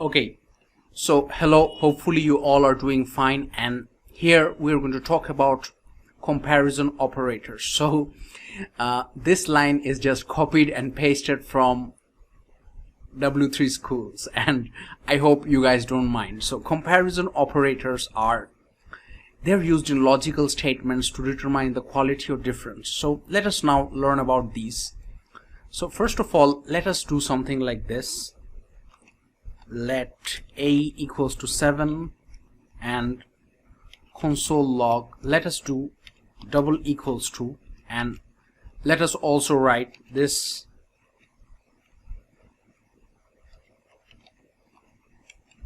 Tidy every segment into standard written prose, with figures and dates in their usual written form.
Okay, so hello, hopefully you all are doing fine, and here we're going to talk about comparison operators. So this line is just copied and pasted from W3 schools, and I hope you guys don't mind. So comparison operators they're used in logical statements to determine the quality or difference. So let us now learn about these. So first of all, let us do something like this. Let a equals to 7 and console log, let us do double equals to, and let us also write this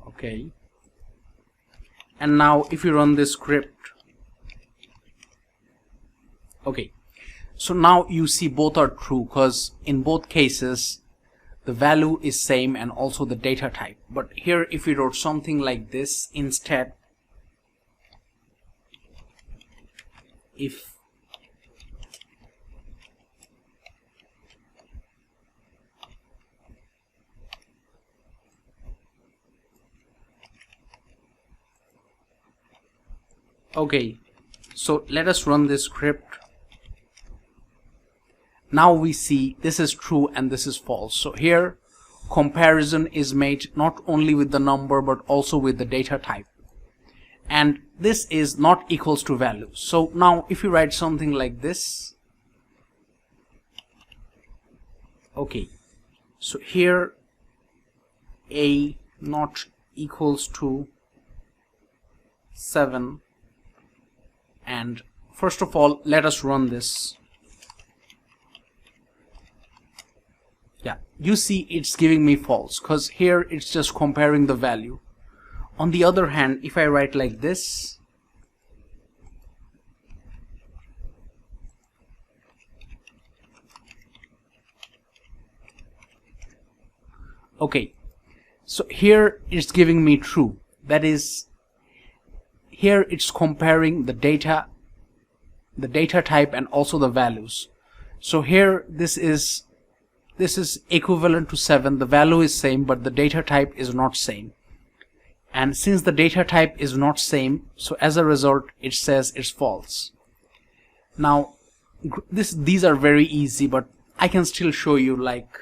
okay. And now if you run this script, okay, so now you see both are true, because in both cases the value is same and also the data type. But here if we wrote something like this instead, if okay, so let us run this script. Now we see this is true and this is false. So here comparison is made not only with the number but also with the data type, and this is not equals to value. So now if you write something like this, okay, so here a not equals to 7, and first of all let us run this. Yeah, you see it's giving me false, because here it's just comparing the value. On the other hand, if I write like this, okay, so here it's giving me true. That is, here it's comparing the data type and also the values. So here this is equivalent to 7, the value is same but the data type is not same, and since the data type is not same, so as a result it says it's false. Now these are very easy, but I can still show you, like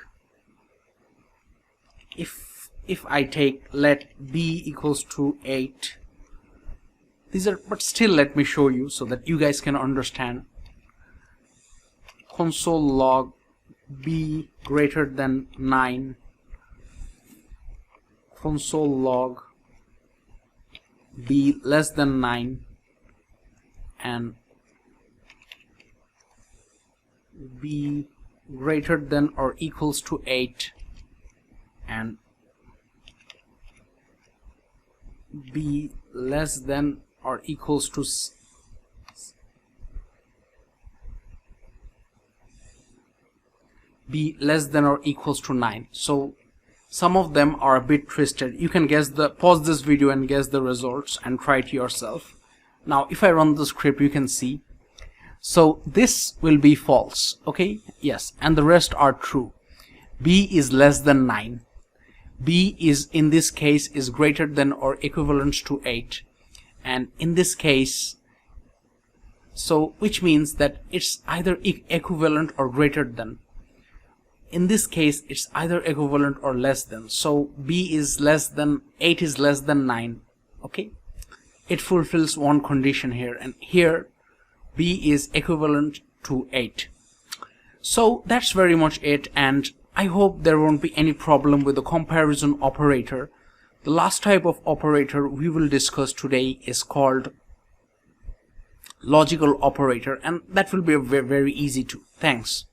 if I take let b equals to 8, these are, but still let me show you so that you guys can understand. Console log b greater than 9, console log b less than 9, and b greater than or equals to 8, and b less than or equals to b less than or equals to 9. So some of them are a bit twisted. You can guess pause this video and guess the results and try it yourself. Now if I run the script, you can see, so this will be false, okay, yes, and the rest are true. B is less than 9, b is in this case is greater than or equivalent to 8, and in this case, so which means that it's either equivalent or greater than. In this case it's either equivalent or less than, so b is less than 8 is less than 9, okay, it fulfills one condition here, and here b is equivalent to 8. So that's very much it, and I hope there won't be any problem with the comparison operator. The last type of operator we will discuss today is called logical operator, and that will be very easy too. Thanks.